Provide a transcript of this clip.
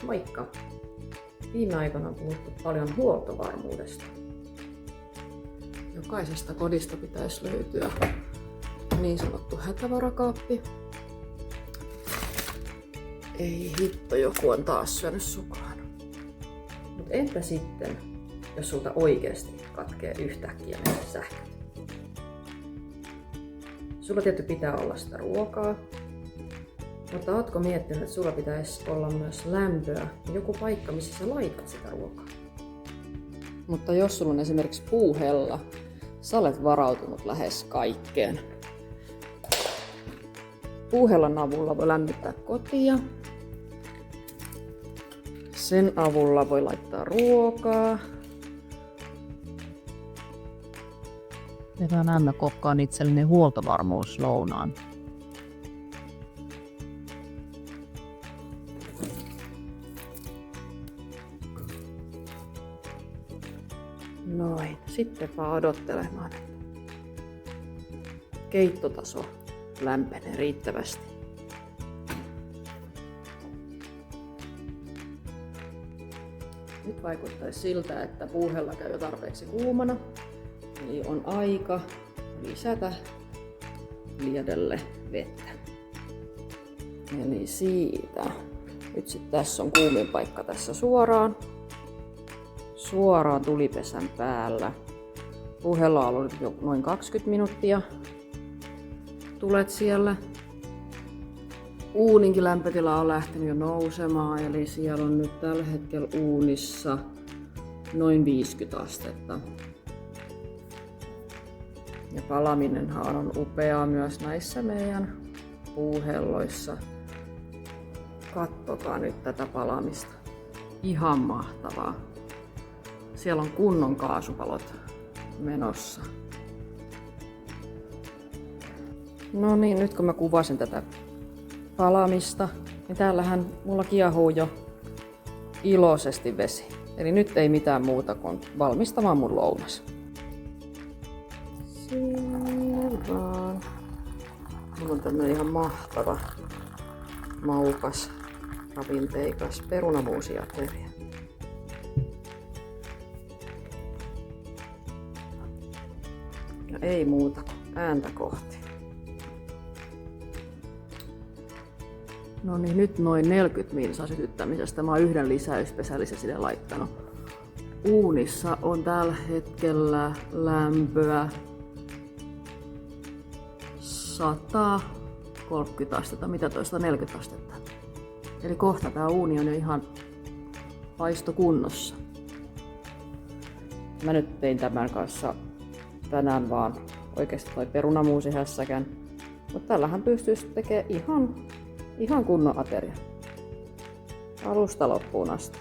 Moikka! Viime aikoina on puhuttu paljon huoltovarmuudesta. Jokaisesta kodista pitäisi löytyä niin sanottu hätävarakaappi. Ei hitto, joku on taas syönyt suklaana. Mutta entä sitten, jos sulta oikeasti katkee yhtäkkiä ne sähköt? Sulla tietty pitää olla sitä ruokaa, mutta ootko miettinyt, että sulla pitäisi olla myös lämpöä ja joku paikka, missä sä laitat sitä ruokaa? Mutta jos sulla on esimerkiksi puuhella, sä olet varautunut lähes kaikkeen. Puuhellan avulla voi lämmittää kotia. Sen avulla voi laittaa ruokaa. Ja tänään mä kokkaan itselleni huoltovarmuuslounaan. Noin, sitten vaan odottelemaan, että keittotaso lämpenee riittävästi. Nyt vaikuttaisi siltä, että puuhella käy jo tarpeeksi kuumana. Eli on aika lisätä liedelle vettä. Eli siitä. Nyt sitten tässä on kuumin paikka tässä suoraan tulipesän päällä. Puuhella on ollut jo noin 20 minuuttia. Tulet siellä. Uuninkin lämpötila on lähtenyt jo nousemaan, eli siellä on nyt tällä hetkellä uunissa noin 50 astetta. Ja palaminenhan on upeaa myös näissä meidän puuhelloissa. Kattokaa nyt tätä palamista. Ihan mahtavaa. Siellä on kunnon kaasupalot menossa. No niin, nyt kun mä kuvasin tätä palamista, niin täällähän mulla kiehuu jo iloisesti vesi. Eli nyt ei mitään muuta kuin valmistamaan mun lounas. Sinne vaan. Mulla on tämmönen ihan mahtava, maukas, ravinteikas perunamuusiateria. Ja ei muuta kuin ääntä kohti. No niin, nyt noin 40 milsaa sytyttämisestä. Mä oon yhden lisäyspesällisen sinne laittanut. Uunissa on tällä hetkellä lämpöä 130 astetta, mitä toi 140 astetta. Eli kohta tää uuni on jo ihan paistokunnossa. Mä nyt tein tämän kanssa tänään vaan oikeasti toi perunamuusihässäkän. Mutta tällähän pystyisi tekemään ihan kunnon ateria. Alusta loppuun asti.